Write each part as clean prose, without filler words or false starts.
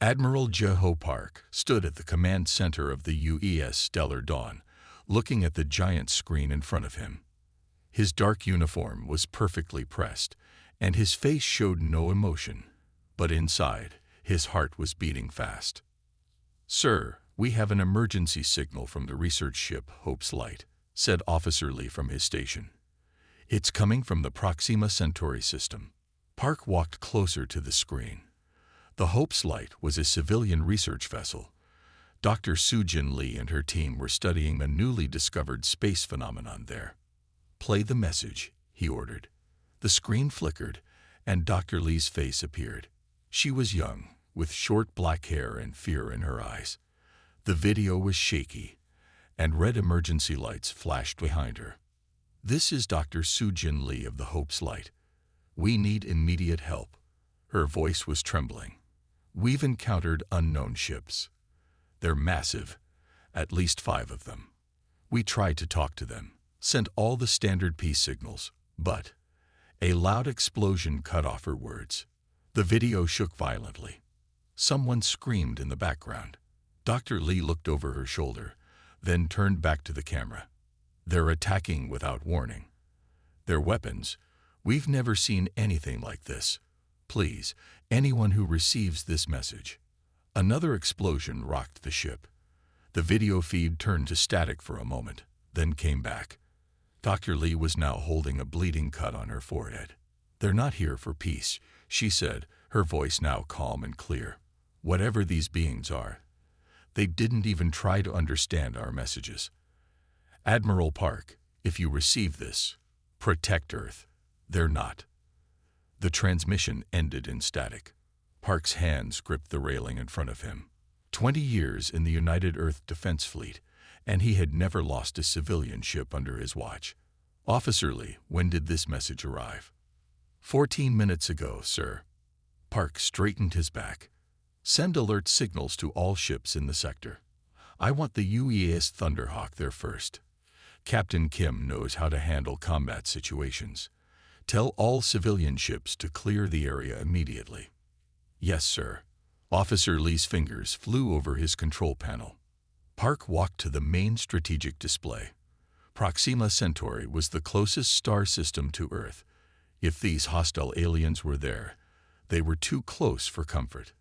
Admiral Jeho Park stood at the command center of the UES Stellar Dawn, looking at the giant screen in front of him. His dark uniform was perfectly pressed, and his face showed no emotion. But inside, his heart was beating fast. "Sir, we have an emergency signal from the research ship Hope's Light," said Officer Lee from his station. "It's coming from the Proxima Centauri system." Park walked closer to the screen. The Hope's Light was a civilian research vessel. Dr. Sujin Lee and her team were studying a newly discovered space phenomenon there. "Play the message," he ordered. The screen flickered, and Dr. Lee's face appeared. She was young, with short black hair and fear in her eyes. The video was shaky, and red emergency lights flashed behind her. "This is Dr. Sujin Lee of the Hope's Light. We need immediate help." Her voice was trembling. "We've encountered unknown ships. They're massive, at least 5 of them. We tried to talk to them, sent all the standard peace signals, but..." A loud explosion cut off her words. The video shook violently. Someone screamed in the background. Dr. Lee looked over her shoulder, then turned back to the camera. "They're attacking without warning. Their weapons, we've never seen anything like this. Please, anyone who receives this message." Another explosion rocked the ship. The video feed turned to static for a moment, then came back. Dr. Lee was now holding a bleeding cut on her forehead. "They're not here for peace," she said, her voice now calm and clear. "Whatever these beings are, they didn't even try to understand our messages. Admiral Park, if you receive this, protect Earth. They're not." The transmission ended in static. Park's hands gripped the railing in front of him. 20 years in the United Earth Defense Fleet, and he had never lost a civilian ship under his watch. "Officer Lee, when did this message arrive?" 14 minutes ago, sir." Park straightened his back. "Send alert signals to all ships in the sector. I want the UES Thunderhawk there first. Captain Kim knows how to handle combat situations. Tell all civilian ships to clear the area immediately." "Yes, sir." Officer Lee's fingers flew over his control panel. Park walked to the main strategic display. Proxima Centauri was the closest star system to Earth. If these hostile aliens were there, they were too close for comfort.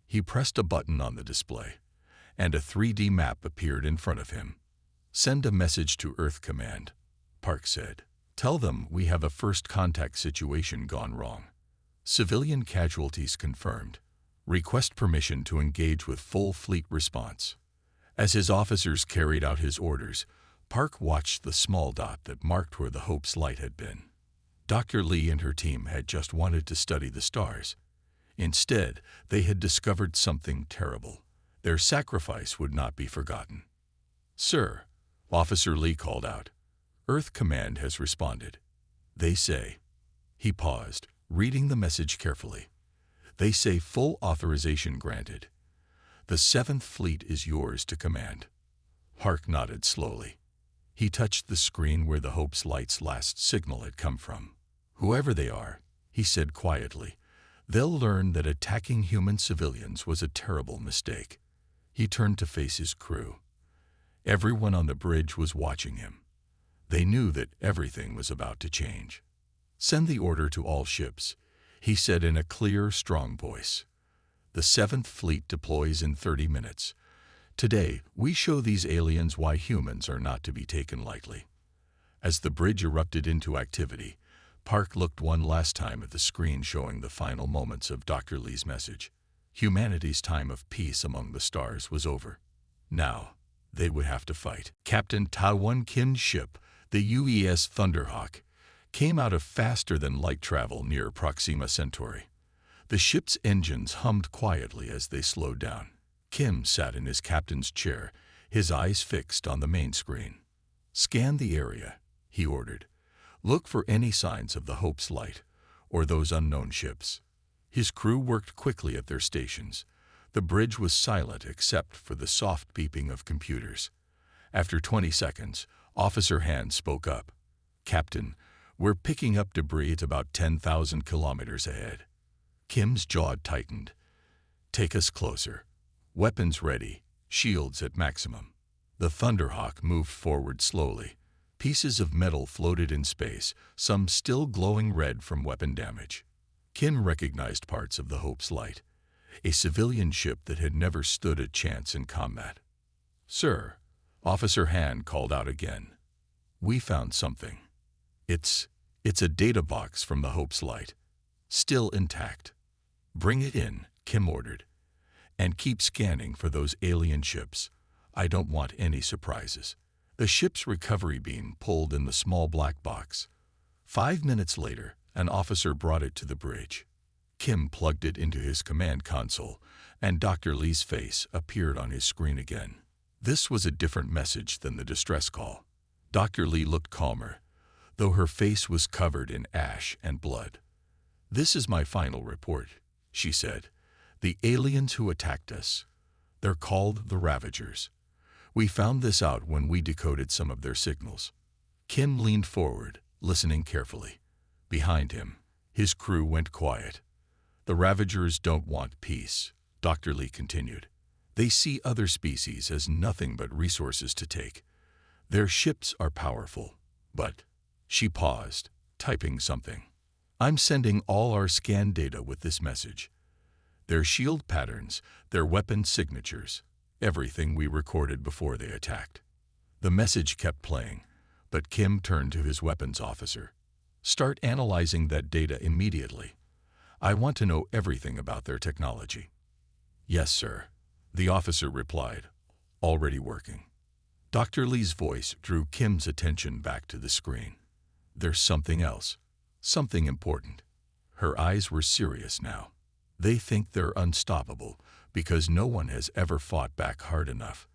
He pressed a button on the display, and a 3D map appeared in front of him. "Send a message to Earth Command," Park said. "Tell them we have a first contact situation gone wrong. Civilian casualties confirmed. Request permission to engage with full fleet response." As his officers carried out his orders, Park watched the small dot that marked where the Hope's Light had been. Dr. Lee and her team had just wanted to study the stars. Instead, they had discovered something terrible. Their sacrifice would not be forgotten. "Sir," Officer Lee called out, "Earth Command has responded. They say..." He paused, reading the message carefully. "They say full authorization granted. The 7th Fleet is yours to command." Park nodded slowly. He touched the screen where the Hope's Light's last signal had come from. "Whoever they are," he said quietly, "they'll learn that attacking human civilians was a terrible mistake." He turned to face his crew. Everyone on the bridge was watching him. They knew that everything was about to change. "Send the order to all ships," he said in a clear, strong voice. "The 7th Fleet deploys in 30 minutes. Today, we show these aliens why humans are not to be taken lightly." As the bridge erupted into activity, Park looked one last time at the screen showing the final moments of Dr. Lee's message. Humanity's time of peace among the stars was over. Now, they would have to fight. Captain Ta-Won Kim's ship, the UES Thunderhawk, came out of faster-than-light travel near Proxima Centauri. The ship's engines hummed quietly as they slowed down. Kim sat in his captain's chair, his eyes fixed on the main screen. "Scan the area," he ordered. "Look for any signs of the Hope's Light, or those unknown ships." His crew worked quickly at their stations. The bridge was silent except for the soft beeping of computers. After 20 seconds, Officer Hand spoke up. "Captain, we're picking up debris at about 10,000 kilometers ahead." Kim's jaw tightened. Take us closer. Weapons ready, shields at maximum. The Thunderhawk moved forward slowly. Pieces of metal floated in space, some still glowing red from weapon damage. Kim recognized parts of the Hope's light, a civilian ship that had never stood a chance in combat. "Sir," Officer Han called out again. "We found something. It's a data box from the Hope's light, still intact." "Bring it in," Kim ordered. "And keep scanning for those alien ships. I don't want any surprises." The ship's recovery beam pulled in the small black box. 5 minutes later, an officer brought it to the bridge. Kim plugged it into his command console, and Dr. Lee's face appeared on his screen again. This was a different message than the distress call. Dr. Lee looked calmer, though her face was covered in ash and blood. "This is my final report," she said. "The aliens who attacked us, they're called the Ravagers. We found this out when we decoded some of their signals." Kim leaned forward, listening carefully. Behind him, his crew went quiet. "The Ravagers don't want peace," Dr. Lee continued. "They see other species as nothing but resources to take. Their ships are powerful, but—" She paused, typing something. "I'm sending all our scan data with this message. Their shield patterns, their weapon signatures, everything we recorded before they attacked." The message kept playing, but Kim turned to his weapons officer. "Start analyzing that data immediately. I want to know everything about their technology." "Yes, sir," the officer replied, already working. Dr. Lee's voice drew Kim's attention back to the screen. "There's something else, something important." Her eyes were serious now. "They think they're unstoppable because no one has ever fought back hard enough.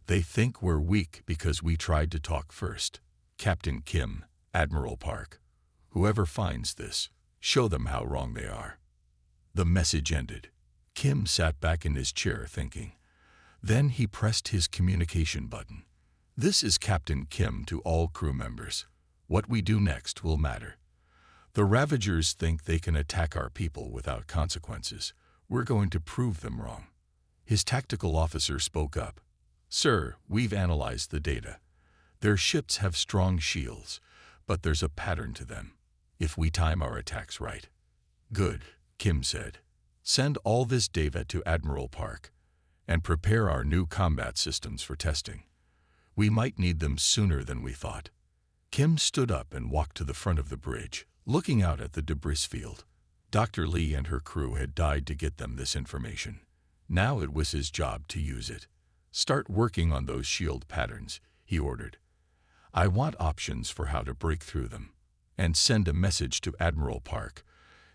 They think we're weak because we tried to talk first. Captain Kim, Admiral Park, whoever finds this, show them how wrong they are." The message ended. Kim sat back in his chair thinking. Then he pressed his communication button. "This is Captain Kim to all crew members. What we do next will matter. The Ravagers think they can attack our people without consequences. We're going to prove them wrong." His tactical officer spoke up. "Sir, we've analyzed the data. Their ships have strong shields, but there's a pattern to them, if we time our attacks right." "Good," Kim said. "Send all this data to Admiral Park, and prepare our new combat systems for testing. We might need them sooner than we thought." Kim stood up and walked to the front of the bridge, looking out at the debris field. Dr. Lee and her crew had died to get them this information. Now it was his job to use it. "Start working on those shield patterns," he ordered. "I want options for how to break through them. And send a message to Admiral Park.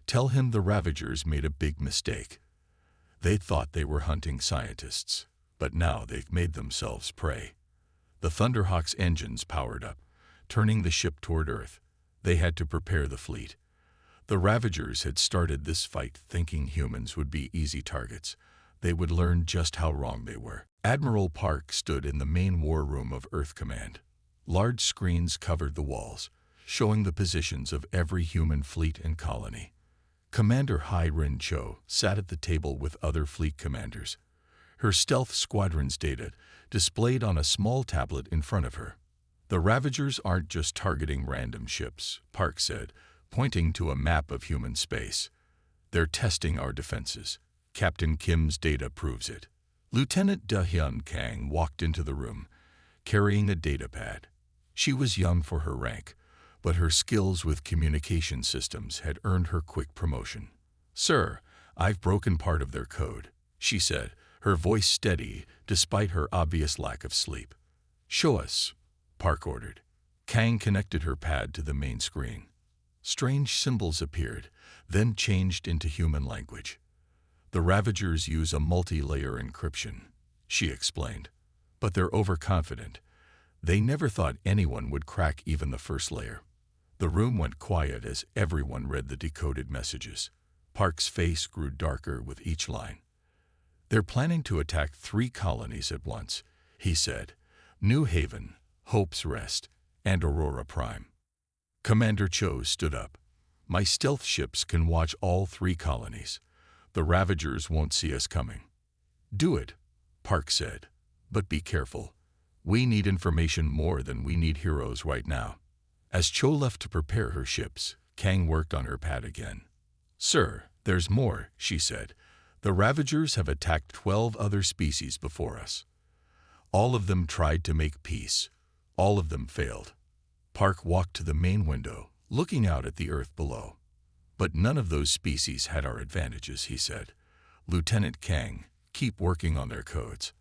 Tell him the Ravagers made a big mistake. They thought they were hunting scientists, but now they've made themselves prey." The Thunderhawk's engines powered up, turning the ship toward Earth. They had to prepare the fleet. The Ravagers had started this fight thinking humans would be easy targets. They would learn just how wrong they were. Admiral Park stood in the main war room of Earth Command. Large screens covered the walls, showing the positions of every human fleet and colony. Commander Hai Rin Cho sat at the table with other fleet commanders. Her stealth squadron's data displayed on a small tablet in front of her. "The Ravagers aren't just targeting random ships," Park said, pointing to a map of human space. "They're testing our defenses. Captain Kim's data proves it." Lieutenant Da-hyun Kang walked into the room, carrying a data pad. She was young for her rank, but her skills with communication systems had earned her quick promotion. "Sir, I've broken part of their code," she said, her voice steady despite her obvious lack of sleep. "Show us," Park ordered. Kang connected her pad to the main screen. Strange symbols appeared, then changed into human language. "The Ravagers use a multi-layer encryption," she explained. "But they're overconfident. They never thought anyone would crack even the first layer." The room went quiet as everyone read the decoded messages. Park's face grew darker with each line. "They're planning to attack 3 colonies at once," he said. "New Haven, Hope's Rest, and Aurora Prime." Commander Cho stood up. "My stealth ships can watch all 3 colonies, The Ravagers won't see us coming. Do it, Park said. But be careful. We need information more than we need heroes right now. As Cho left to prepare her ships, Kang worked on her pad again. Sir, there's more, she said. The Ravagers have attacked 12 other species before us. All of them tried to make peace. All of them failed. Park walked to the main window, looking out at the earth below. But none of those species had our advantages, he said. Lieutenant Kang, keep working on their codes.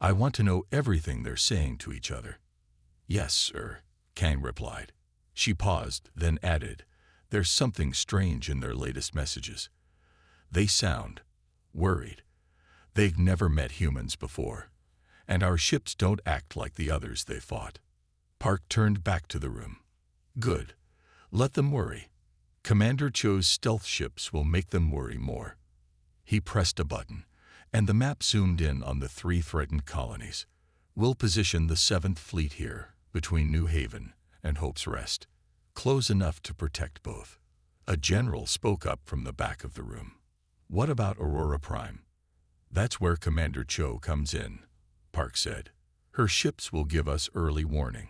I want to know everything they're saying to each other. Yes, sir, Kang replied. She paused, then added, there's something strange in their latest messages. They sound worried. They've never met humans before, and our ships don't act like the others they fought. Park turned back to the room. Good. Let them worry. Commander Cho's stealth ships will make them worry more. He pressed a button, and the map zoomed in on the 3 threatened colonies. We'll position the 7th Fleet here, between New Haven and Hope's Rest, close enough to protect both. A general spoke up from the back of the room. What about Aurora Prime? That's where Commander Cho comes in, Park said. Her ships will give us early warning,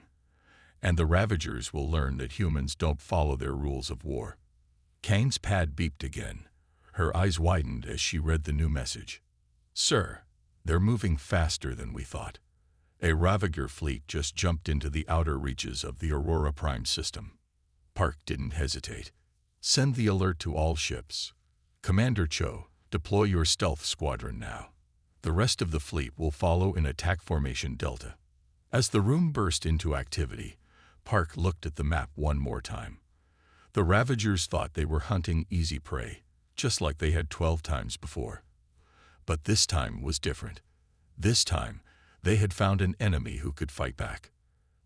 and the Ravagers will learn that humans don't follow their rules of war. Kang's pad beeped again. Her eyes widened as she read the new message. Sir, they're moving faster than we thought. A Ravager fleet just jumped into the outer reaches of the Aurora Prime system. Park didn't hesitate. Send the alert to all ships. Commander Cho, deploy your stealth squadron now. The rest of the fleet will follow in attack formation Delta. As the room burst into activity, Park looked at the map one more time. The Ravagers thought they were hunting easy prey, just like they had 12 times before. But this time was different. This time, they had found an enemy who could fight back.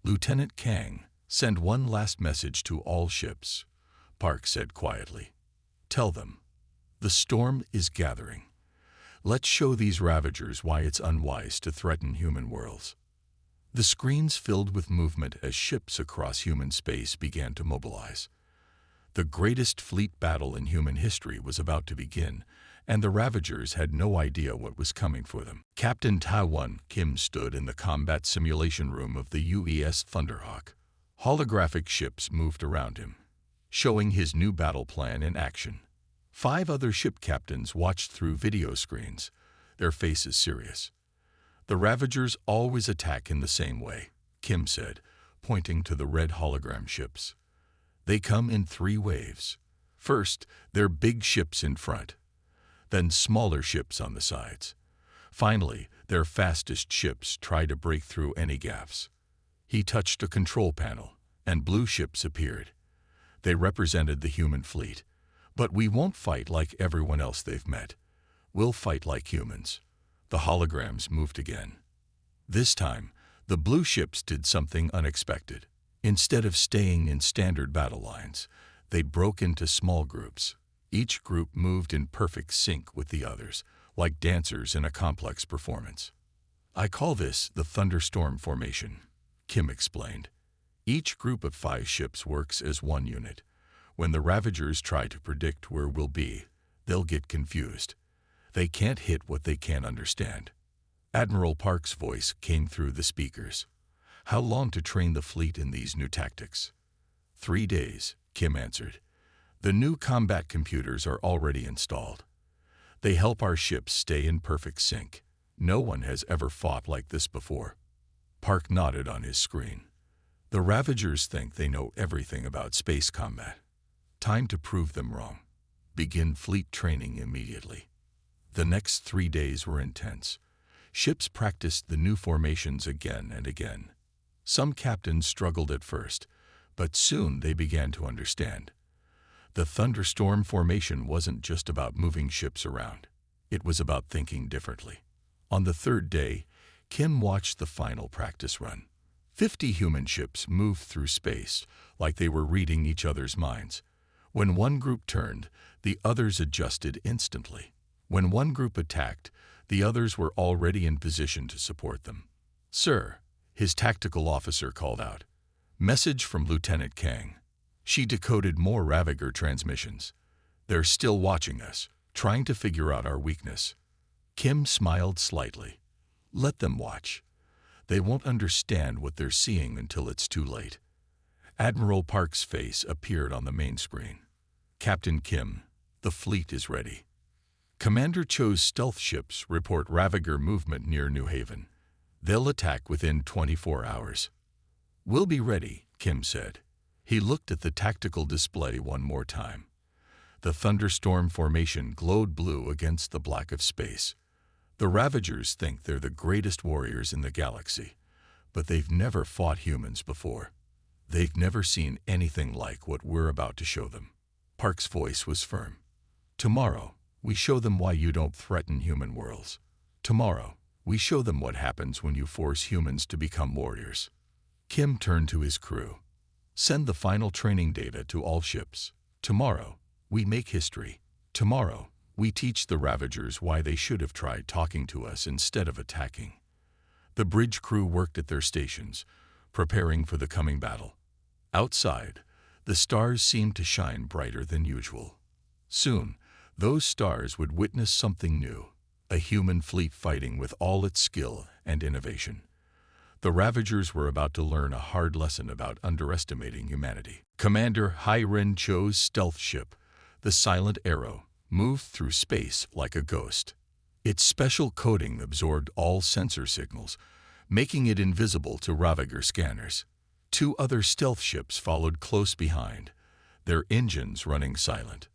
Lieutenant Kang, send one last message to all ships, Park said quietly. Tell them, the storm is gathering. Let's show these Ravagers why it's unwise to threaten human worlds. The screens filled with movement as ships across human space began to mobilize. The greatest fleet battle in human history was about to begin, and the Ravagers had no idea what was coming for them. Captain Taiwan Kim stood in the combat simulation room of the UES Thunderhawk. Holographic ships moved around him, showing his new battle plan in action. 5 other ship captains watched through video screens, their faces serious. The Ravagers always attack in the same way, Kim said, pointing to the red hologram ships. They come in 3 waves. First, they're big ships in front, then smaller ships on the sides. Finally, their fastest ships try to break through any gaps. He touched a control panel, and blue ships appeared. They represented the human fleet. But we won't fight like everyone else they've met. We'll fight like humans. The holograms moved again. This time, the blue ships did something unexpected. Instead of staying in standard battle lines, they broke into small groups. Each group moved in perfect sync with the others, like dancers in a complex performance. I call this the thunderstorm formation, Kim explained. Each group of 5 ships works as one unit. When the Ravagers try to predict where we'll be, they'll get confused. They can't hit what they can't understand. Admiral Park's voice came through the speakers. How long to train the fleet in these new tactics? 3 days, Kim answered. The new combat computers are already installed. They help our ships stay in perfect sync. No one has ever fought like this before. Park nodded on his screen. The Ravagers think they know everything about space combat. Time to prove them wrong. Begin fleet training immediately. The next 3 days were intense. Ships practiced the new formations again and again. Some captains struggled at first, but soon they began to understand. The thunderstorm formation wasn't just about moving ships around. It was about thinking differently. On the 3rd day, Kim watched the final practice run. 50 human ships moved through space like they were reading each other's minds. When one group turned, the others adjusted instantly. When one group attacked, the others were already in position to support them. Sir, his tactical officer called out. Message from Lieutenant Kang. She decoded more Ravager transmissions. They're still watching us. trying to figure out our weakness. Kim smiled slightly. Let them watch. They won't understand what they're seeing until it's too late. Admiral Park's face appeared on the main screen. Captain Kim, the fleet is ready. Commander Cho's stealth ships report Ravager movement near New Haven. They'll attack within 24 hours. We'll be ready, Kim said. He looked at the tactical display one more time. The thunderstorm formation glowed blue against the black of space. The Ravagers think they're the greatest warriors in the galaxy, but they've never fought humans before. They've never seen anything like what we're about to show them. Park's voice was firm. Tomorrow, we show them why you don't threaten human worlds. Tomorrow, we show them what happens when you force humans to become warriors. Kim turned to his crew. Send the final training data to all ships. Tomorrow, we make history. Tomorrow, we teach the Ravagers why they should have tried talking to us instead of attacking. The bridge crew worked at their stations, preparing for the coming battle. Outside, the stars seemed to shine brighter than usual. Soon, those stars would witness something new, a human fleet fighting with all its skill and innovation. The Ravagers were about to learn a hard lesson about underestimating humanity. Commander Hai-Ren Cho's stealth ship, the Silent Arrow, moved through space like a ghost. Its special coating absorbed all sensor signals, making it invisible to Ravager scanners. 2 other stealth ships followed close behind, their engines running silent.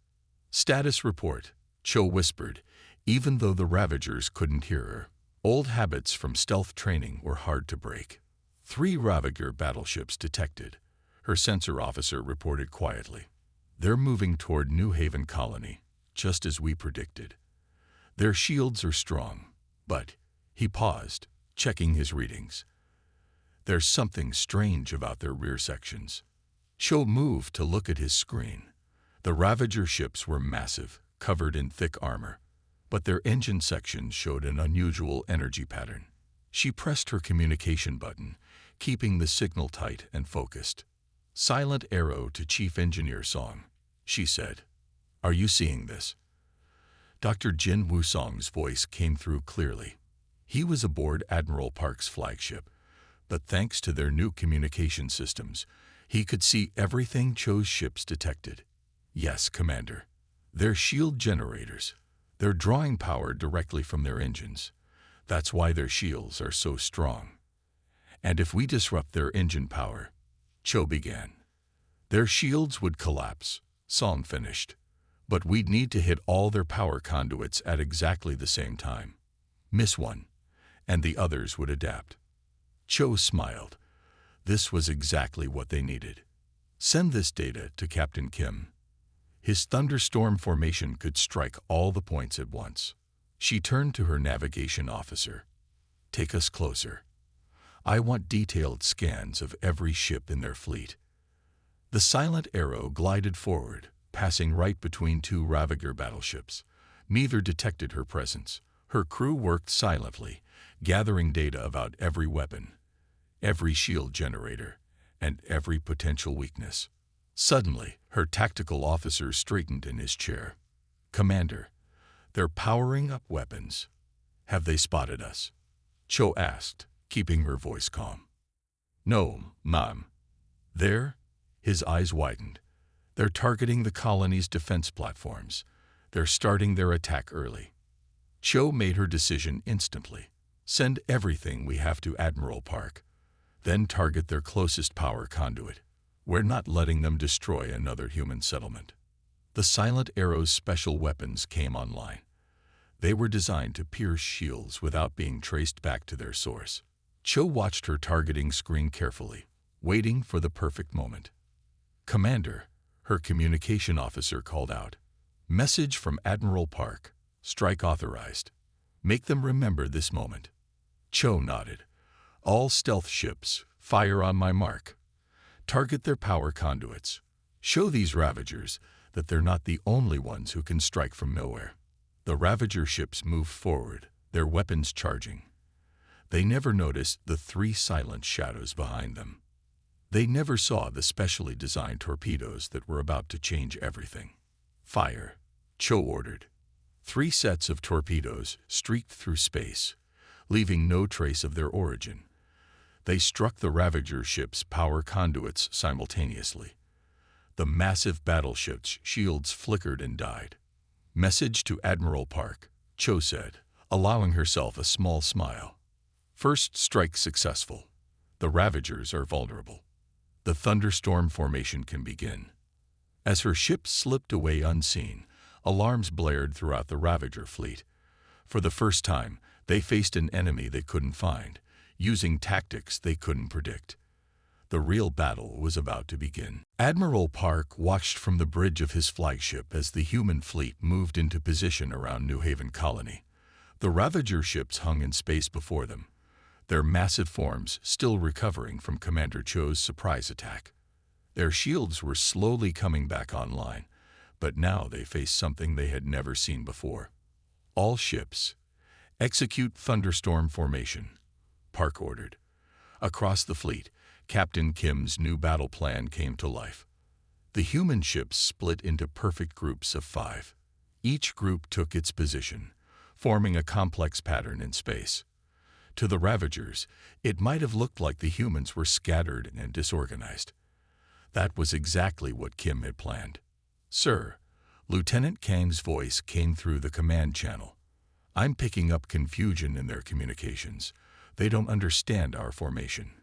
Status report, Cho whispered, even though the Ravagers couldn't hear her. Old habits from stealth training were hard to break. 3 Ravager battleships detected, her sensor officer reported quietly. They're moving toward New Haven Colony, just as we predicted. Their shields are strong, but, he paused, checking his readings. There's something strange about their rear sections. Cho moved to look at his screen. The Ravager ships were massive, covered in thick armor, but their engine sections showed an unusual energy pattern. She pressed her communication button, keeping the signal tight and focused. Silent Arrow to Chief Engineer Song, she said. Are you seeing this? Dr. Jin Wusong's voice came through clearly. He was aboard Admiral Park's flagship, but thanks to their new communication systems, he could see everything Cho's ships detected. Yes, Commander. They're shield generators. They're drawing power directly from their engines. That's why their shields are so strong. And if we disrupt their engine power, Cho began. Their shields would collapse, Song finished. But we'd need to hit all their power conduits at exactly the same time. Miss one, and the others would adapt. Cho smiled. This was exactly what they needed. Send this data to Captain Kim. His thunderstorm formation could strike all the points at once. She turned to her navigation officer. Take us closer. I want detailed scans of every ship in their fleet. The Silent Arrow glided forward, passing right between 2 Ravager battleships. Neither detected her presence. Her crew worked silently, gathering data about every weapon, every shield generator, and every potential weakness. Suddenly, her tactical officer straightened in his chair. Commander, they're powering up weapons. Have they spotted us? Cho asked, keeping her voice calm. No, ma'am. There? His eyes widened. They're targeting the colony's defense platforms. They're starting their attack early. Cho made her decision instantly. Send everything we have to Admiral Park. Then target their closest power conduit. We're not letting them destroy another human settlement. The Silent Arrow's special weapons came online. They were designed to pierce shields without being traced back to their source. Cho watched her targeting screen carefully, waiting for the perfect moment. Commander, her communication officer called out. Message from Admiral Park. Strike authorized. Make them remember this moment. Cho nodded. All stealth ships, fire on my mark. Target their power conduits. Show these Ravagers that they're not the only ones who can strike from nowhere. The Ravager ships moved forward, their weapons charging. They never noticed the 3 silent shadows behind them. They never saw the specially designed torpedoes that were about to change everything. Fire, Cho ordered. 3 sets of torpedoes streaked through space, leaving no trace of their origin. They struck the Ravager ship's power conduits simultaneously. The massive battleship's shields flickered and died. "Message to Admiral Park," Cho said, allowing herself a small smile. "First strike successful. The Ravagers are vulnerable. The thunderstorm formation can begin." As her ship slipped away unseen, alarms blared throughout the Ravager fleet. For the first time, they faced an enemy they couldn't find, using tactics they couldn't predict. The real battle was about to begin. Admiral Park watched from the bridge of his flagship as the human fleet moved into position around New Haven Colony. The Ravager ships hung in space before them, their massive forms still recovering from Commander Cho's surprise attack. Their shields were slowly coming back online, but now they faced something they had never seen before. "All ships, execute thunderstorm formation," Park ordered. Across the fleet, Captain Kim's new battle plan came to life. The human ships split into perfect groups of 5. Each group took its position, forming a complex pattern in space. To the Ravagers, it might have looked like the humans were scattered and disorganized. That was exactly what Kim had planned. "Sir," Lieutenant Kang's voice came through the command channel. "I'm picking up confusion in their communications. They don't understand our formation.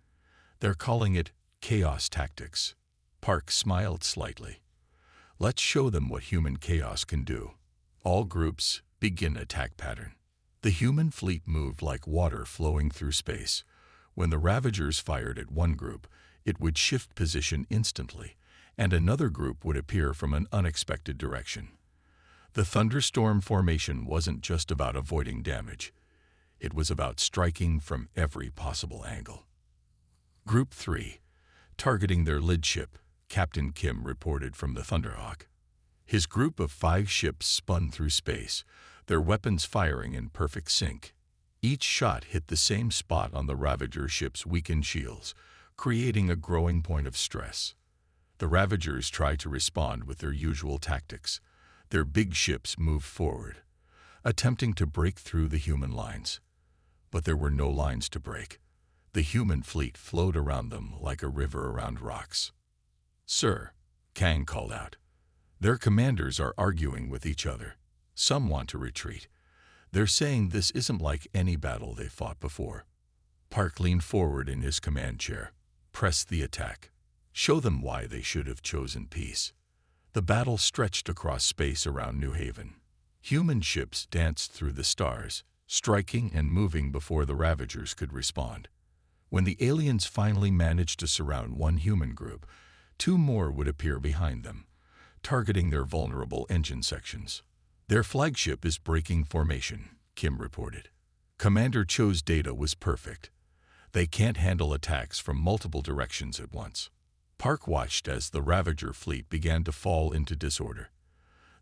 They're calling it chaos tactics." Park smiled slightly. "Let's show them what human chaos can do. All groups, begin attack pattern." The human fleet moved like water flowing through space. When the Ravagers fired at one group, it would shift position instantly, and another group would appear from an unexpected direction. The thunderstorm formation wasn't just about avoiding damage. It was about striking from every possible angle. Group 3, targeting their lead ship, Captain Kim reported from the Thunderhawk. His group of 5 ships spun through space, their weapons firing in perfect sync. Each shot hit the same spot on the Ravager ship's weakened shields, creating a growing point of stress. The Ravagers tried to respond with their usual tactics. Their big ships moved forward, attempting to break through the human lines. But there were no lines to break. The human fleet flowed around them like a river around rocks. "Sir," Kang called out, "their commanders are arguing with each other. Some want to retreat. They're saying this isn't like any battle they fought before." Park leaned forward in his command chair. "Press the attack. Show them why they should have chosen peace." The battle stretched across space around New Haven. Human ships danced through the stars, striking and moving before the Ravagers could respond. When the aliens finally managed to surround one human group, 2 more would appear behind them, targeting their vulnerable engine sections. "Their flagship is breaking formation," Kim reported. Commander Cho's data was perfect. They can't handle attacks from multiple directions at once. Park watched as the Ravager fleet began to fall into disorder.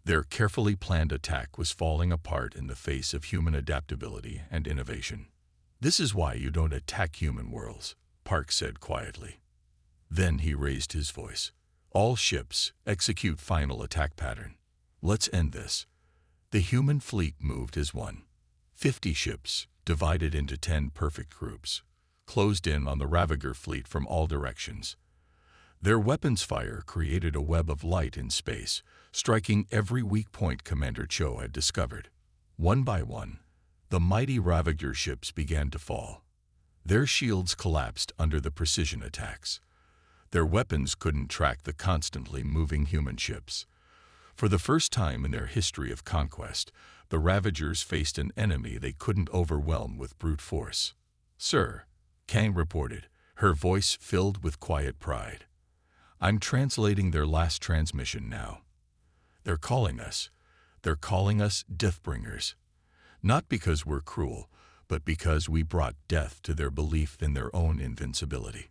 Their carefully planned attack was falling apart in the face of human adaptability and innovation. "This is why you don't attack human worlds," Park said quietly. Then he raised his voice. "All ships, execute final attack pattern. Let's end this." The human fleet moved as one. 50 ships, divided into 10 perfect groups, closed in on the Ravager fleet from all directions. Their weapons fire created a web of light in space, striking every weak point Commander Cho had discovered. One by one, the mighty Ravager ships began to fall. Their shields collapsed under the precision attacks. Their weapons couldn't track the constantly moving human ships. For the first time in their history of conquest, the Ravagers faced an enemy they couldn't overwhelm with brute force. "Sir," Kang reported, her voice filled with quiet pride. "I'm translating their last transmission now. They're calling us Deathbringers. Not because we're cruel, but because we brought death to their belief in their own invincibility."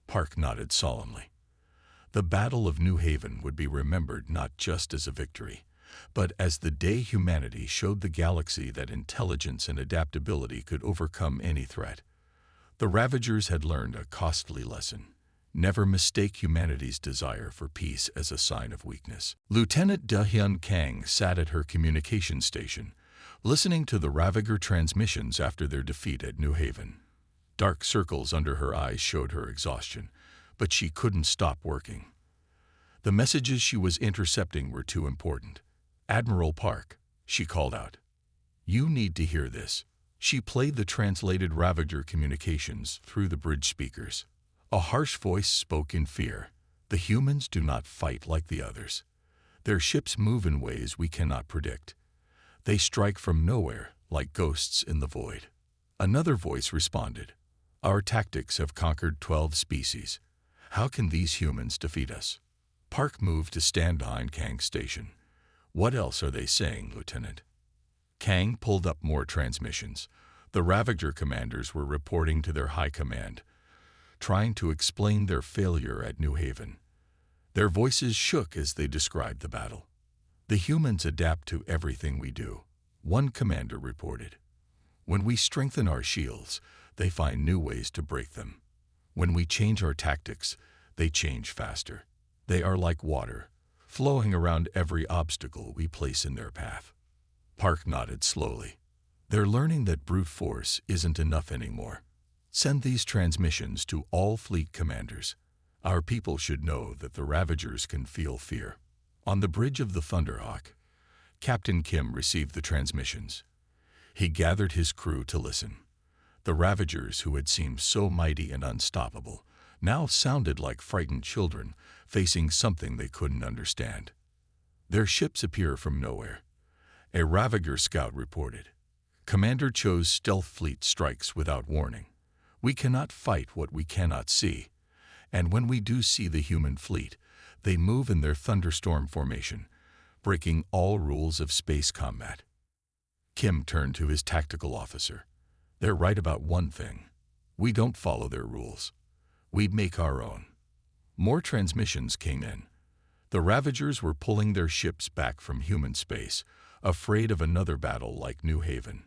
Park nodded solemnly. The Battle of New Haven would be remembered not just as a victory, but as the day humanity showed the galaxy that intelligence and adaptability could overcome any threat. The Ravagers had learned a costly lesson. Never mistake humanity's desire for peace as a sign of weakness. Lieutenant De-hyun Kang sat at her communication station, listening to the Ravager transmissions after their defeat at New Haven. Dark circles under her eyes showed her exhaustion, but she couldn't stop working. The messages she was intercepting were too important. "Admiral Park," she called out. "You need to hear this." She played the translated Ravager communications through the bridge speakers. A harsh voice spoke in fear. "The humans do not fight like the others. Their ships move in ways we cannot predict. They strike from nowhere, like ghosts in the void." Another voice responded. "Our tactics have conquered 12 species. How can these humans defeat us?" Park moved to stand behind Kang's station. "What else are they saying, Lieutenant?" Kang pulled up more transmissions. The Ravager commanders were reporting to their high command, trying to explain their failure at New Haven. Their voices shook as they described the battle. "The humans adapt to everything we do," one commander reported. "When we strengthen our shields, they find new ways to break them. When we change our tactics, they change faster. They are like water, flowing around every obstacle we place in their path." Park nodded slowly. "They're learning that brute force isn't enough anymore. Send these transmissions to all fleet commanders. Our people should know that the Ravagers can feel fear." On the bridge of the Thunderhawk, Captain Kim received the transmissions. He gathered his crew to listen. The Ravagers, who had seemed so mighty and unstoppable, now sounded like frightened children facing something they couldn't understand. Their ships appear from nowhere. A Ravager scout reported. "Commander Cho's stealth fleet strikes without warning. We cannot fight what we cannot see. And when we do see the human fleet, they move in their thunderstorm formation, breaking all rules of space combat." Kim turned to his tactical officer. "They're right about one thing. We don't follow their rules. We make our own." More transmissions came in. The Ravagers were pulling their ships back from human space, afraid of another battle like New Haven.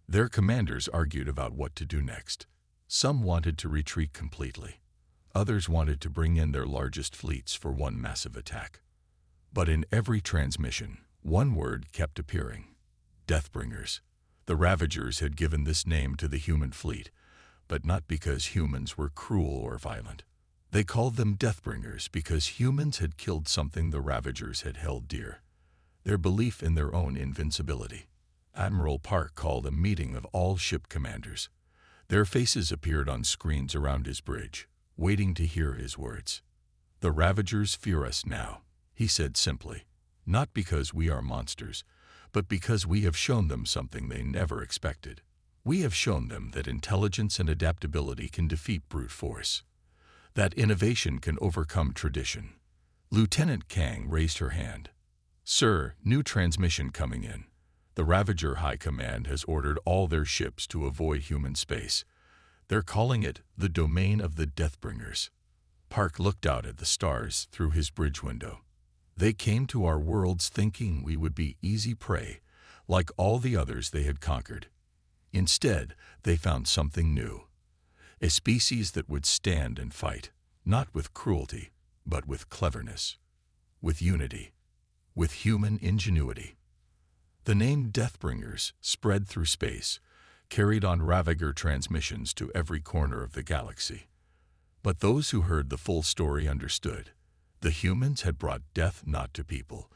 Their commanders argued about what to do next. Some wanted to retreat completely. Others wanted to bring in their largest fleets for one massive attack. But in every transmission, one word kept appearing: Deathbringers. The Ravagers had given this name to the human fleet, but not because humans were cruel or violent. They called them Deathbringers because humans had killed something the Ravagers had held dear: their belief in their own invincibility. Admiral Park called a meeting of all ship commanders. Their faces appeared on screens around his bridge, waiting to hear his words. "The Ravagers fear us now," he said simply, "not because we are monsters, but because we have shown them something they never expected. We have shown them that intelligence and adaptability can defeat brute force, that innovation can overcome tradition." Lieutenant Kang raised her hand. "Sir, new transmission coming in. The Ravager High Command has ordered all their ships to avoid human space. They're calling it the domain of the Deathbringers." Park looked out at the stars through his bridge window. "They came to our worlds thinking we would be easy prey, like all the others they had conquered. Instead, they found something new. A species that would stand and fight, not with cruelty, but with cleverness, with unity, with human ingenuity." The name Deathbringers spread through space, carried on Ravager transmissions to every corner of the galaxy. But those who heard the full story understood. The humans had brought death not to people,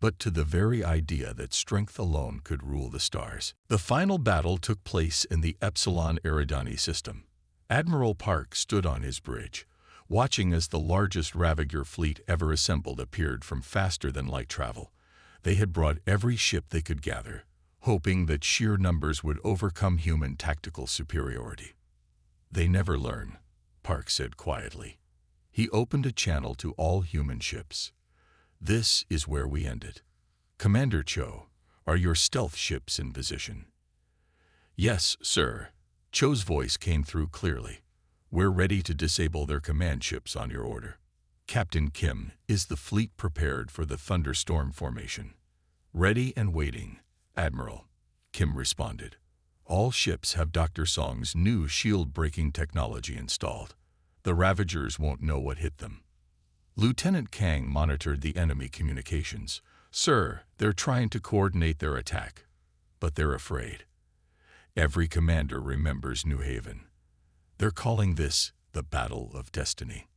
but to the very idea that strength alone could rule the stars. The final battle took place in the Epsilon Eridani system. Admiral Park stood on his bridge, watching as the largest Ravager fleet ever assembled appeared from faster-than-light travel. They had brought every ship they could gather, hoping that sheer numbers would overcome human tactical superiority. "They never learn," Park said quietly. He opened a channel to all human ships. "This is where we end it. Commander Cho, are your stealth ships in position?" "Yes, sir." Cho's voice came through clearly. "We're ready to disable their command ships on your order." "Captain Kim, is the fleet prepared for the thunderstorm formation?" "Ready and waiting, Admiral," Kim responded. "All ships have Dr. Song's new shield-breaking technology installed. The Ravagers won't know what hit them. Lieutenant Kang monitored the enemy communications. Sir, they're trying to coordinate their attack, but they're afraid. Every commander remembers New Haven. They're calling this the Battle of Destiny.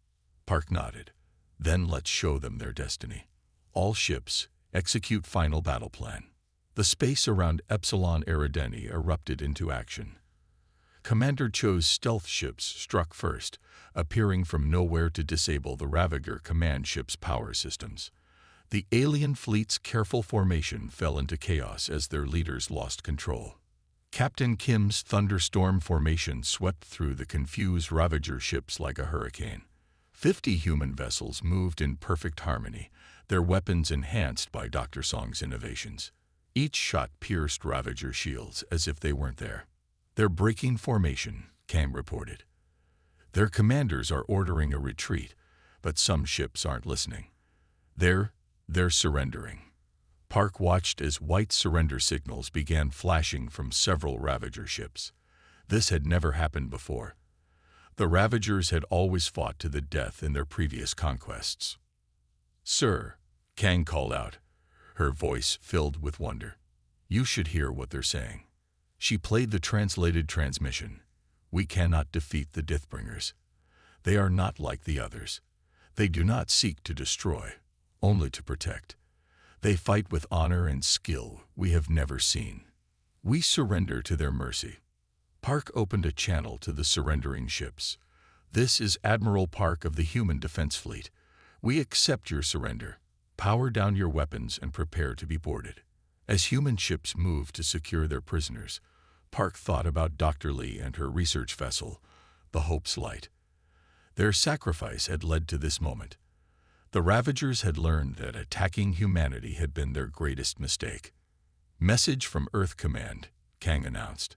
Park nodded. Then let's show them their destiny. All ships, execute final battle plan. The space around Epsilon Eridani erupted into action. Commander Cho's stealth ships struck first, appearing from nowhere to disable the Ravager command ship's power systems. The alien fleet's careful formation fell into chaos as their leaders lost control. Captain Kim's thunderstorm formation swept through the confused Ravager ships like a hurricane. 50 human vessels moved in perfect harmony, their weapons enhanced by Dr. Song's innovations. Each shot pierced Ravager shields as if they weren't there. They're breaking formation, Kang reported. Their commanders are ordering a retreat, but some ships aren't listening. They're surrendering. Park watched as white surrender signals began flashing from several Ravager ships. This had never happened before. The Ravagers had always fought to the death in their previous conquests. Sir, Kang called out, her voice filled with wonder. You should hear what they're saying. She played the translated transmission. We cannot defeat the Deathbringers. They are not like the others. They do not seek to destroy, only to protect. They fight with honor and skill we have never seen. We surrender to their mercy. Park opened a channel to the surrendering ships. This is Admiral Park of the Human Defense Fleet. We accept your surrender. Power down your weapons and prepare to be boarded. As human ships moved to secure their prisoners, Park thought about Dr. Lee and her research vessel, the Hope's Light. Their sacrifice had led to this moment. The Ravagers had learned that attacking humanity had been their greatest mistake. Message from Earth Command, Kang announced.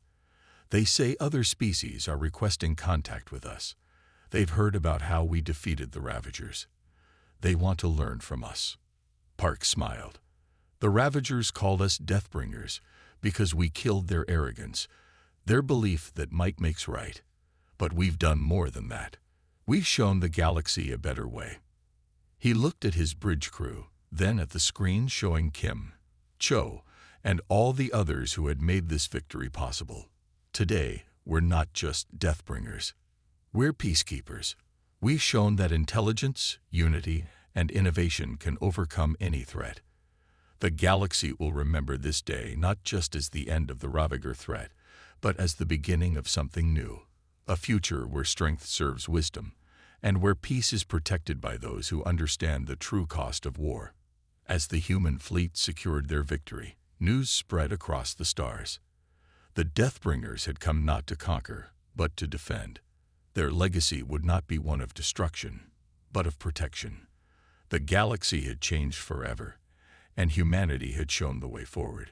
They say other species are requesting contact with us. They've heard about how we defeated the Ravagers. They want to learn from us. Park smiled. The Ravagers called us Deathbringers because we killed their arrogance, their belief that might makes right. But we've done more than that. We've shown the galaxy a better way. He looked at his bridge crew, then at the screen showing Kim, Cho, and all the others who had made this victory possible. Today, we're not just Deathbringers. We're peacekeepers. We've shown that intelligence, unity, and innovation can overcome any threat. The galaxy will remember this day not just as the end of the Ravager threat, but as the beginning of something new, a future where strength serves wisdom, and where peace is protected by those who understand the true cost of war. As the human fleet secured their victory, news spread across the stars. The Deathbringers had come not to conquer, but to defend. Their legacy would not be one of destruction, but of protection. The galaxy had changed forever, and humanity had shown the way forward.